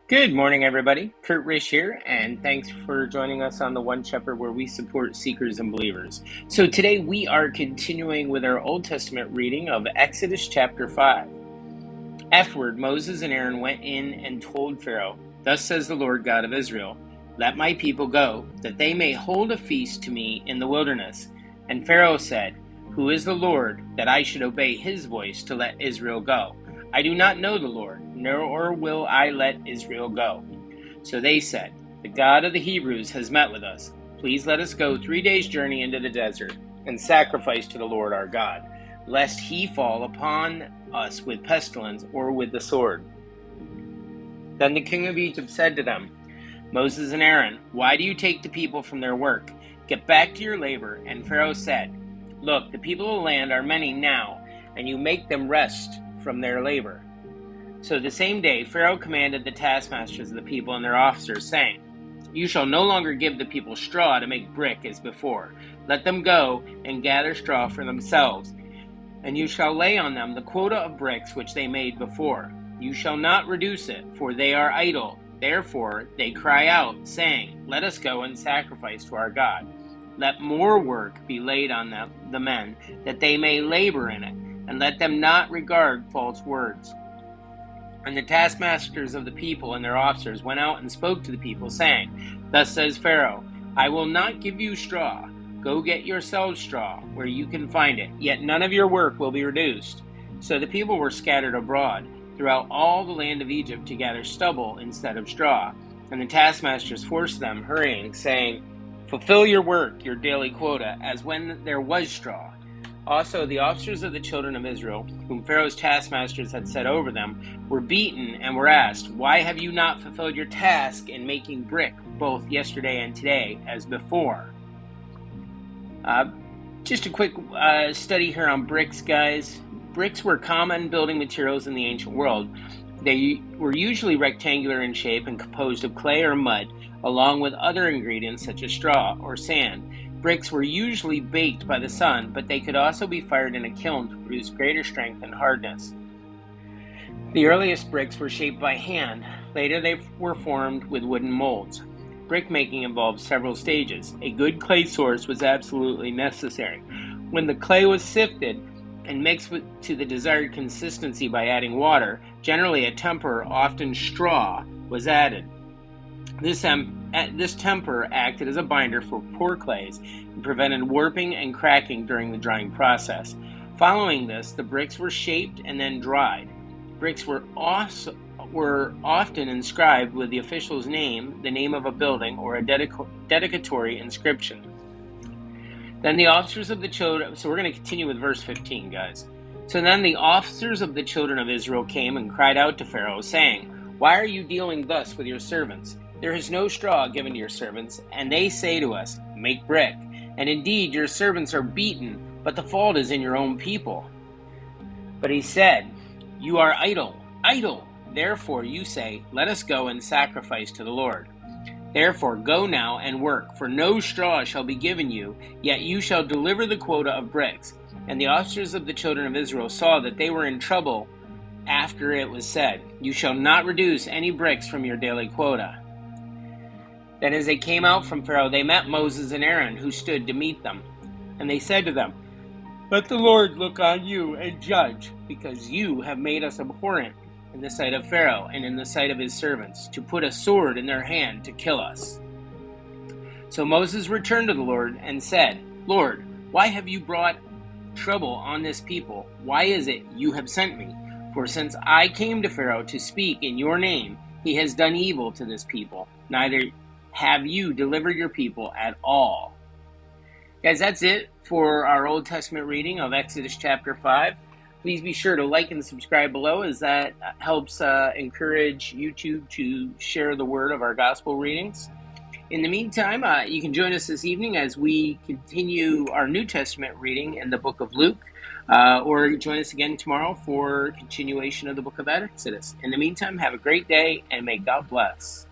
Good morning, everybody. Kurt Rish here, and thanks for joining us on the One Shepherd, where we support seekers and believers. So today we are continuing with our Old Testament reading of Exodus chapter 5. Afterward, Moses and Aaron went in and told Pharaoh, "Thus says the Lord God of Israel, let my people go, that they may hold a feast to me in the wilderness." And Pharaoh said, "Who is the Lord, that I should obey his voice to let Israel go? I do not know the Lord, nor will I let Israel go." So they said, "The God of the Hebrews has met with us. Please let us go 3 days' journey into the desert and sacrifice to the Lord our God, lest he fall upon us with pestilence or with the sword." Then the king of Egypt said to them, "Moses and Aaron, why do you take the people from their work? Get back to your labor." And Pharaoh said, "Look, the people of the land are many now, and you make them rest from their labor." So the same day Pharaoh commanded the taskmasters of the people and their officers, saying, "You shall no longer give the people straw to make brick as before. Let them go and gather straw for themselves, and you shall lay on them the quota of bricks which they made before. You shall not reduce it, for they are idle. Therefore they cry out, saying, 'Let us go and sacrifice to our God.' Let more work be laid on the men, that they may labor in it, and let them not regard false words." And the taskmasters of the people and their officers went out and spoke to the people, saying, "Thus says Pharaoh, I will not give you straw. Go get yourselves straw where you can find it, yet none of your work will be reduced." So the people were scattered abroad throughout all the land of Egypt to gather stubble instead of straw. And the taskmasters forced them, hurrying, saying, "Fulfill your work, your daily quota, as when there was straw." Also, the officers of the children of Israel, whom Pharaoh's taskmasters had set over them, were beaten and were asked, "Why have you not fulfilled your task in making brick both yesterday and today as before?" Just a quick study here on bricks, guys. Bricks were common building materials in the ancient world. They were usually rectangular in shape and composed of clay or mud, along with other ingredients such as straw or sand. Bricks were usually baked by the sun, but they could also be fired in a kiln to produce greater strength and hardness. The earliest bricks were shaped by hand. Later they were formed with wooden molds. Brick making involved several stages. A good clay source was absolutely necessary. When the clay was sifted and mixed to the desired consistency by adding water, generally a temper, often straw, was added. This temper acted as a binder for poor clays and prevented warping and cracking during the drying process. Following this, the bricks were shaped and then dried. Bricks were often inscribed with the official's name, the name of a building, or a dedicatory inscription. Then the officers of the children, so we're going to continue with verse 15, guys. So then the officers of the children of Israel came and cried out to Pharaoh, saying, "Why are you dealing thus with your servants? There is no straw given to your servants, and they say to us, 'Make brick.' And indeed your servants are beaten, but the fault is in your own people." But he said, "You are idle, idle. Therefore you say, 'Let us go and sacrifice to the Lord.' Therefore go now and work, for no straw shall be given you, yet you shall deliver the quota of bricks." And the officers of the children of Israel saw that they were in trouble after it was said, "You shall not reduce any bricks from your daily quota." Then as they came out from Pharaoh, they met Moses and Aaron, who stood to meet them. And they said to them, "Let the Lord look on you and judge, because you have made us abhorrent in the sight of Pharaoh and in the sight of his servants, to put a sword in their hand to kill us." So Moses returned to the Lord and said, "Lord, why have you brought trouble on this people? Why is it you have sent me? For since I came to Pharaoh to speak in your name, he has done evil to this people. Neither have you delivered your people at all." Guys, that's it for our Old Testament reading of Exodus chapter 5. Please be sure to like and subscribe below, as that helps encourage YouTube to share the word of our gospel readings. In the meantime, you can join us this evening as we continue our New Testament reading in the book of Luke, or join us again tomorrow for continuation of the book of Exodus. In the meantime, have a great day, and may God bless.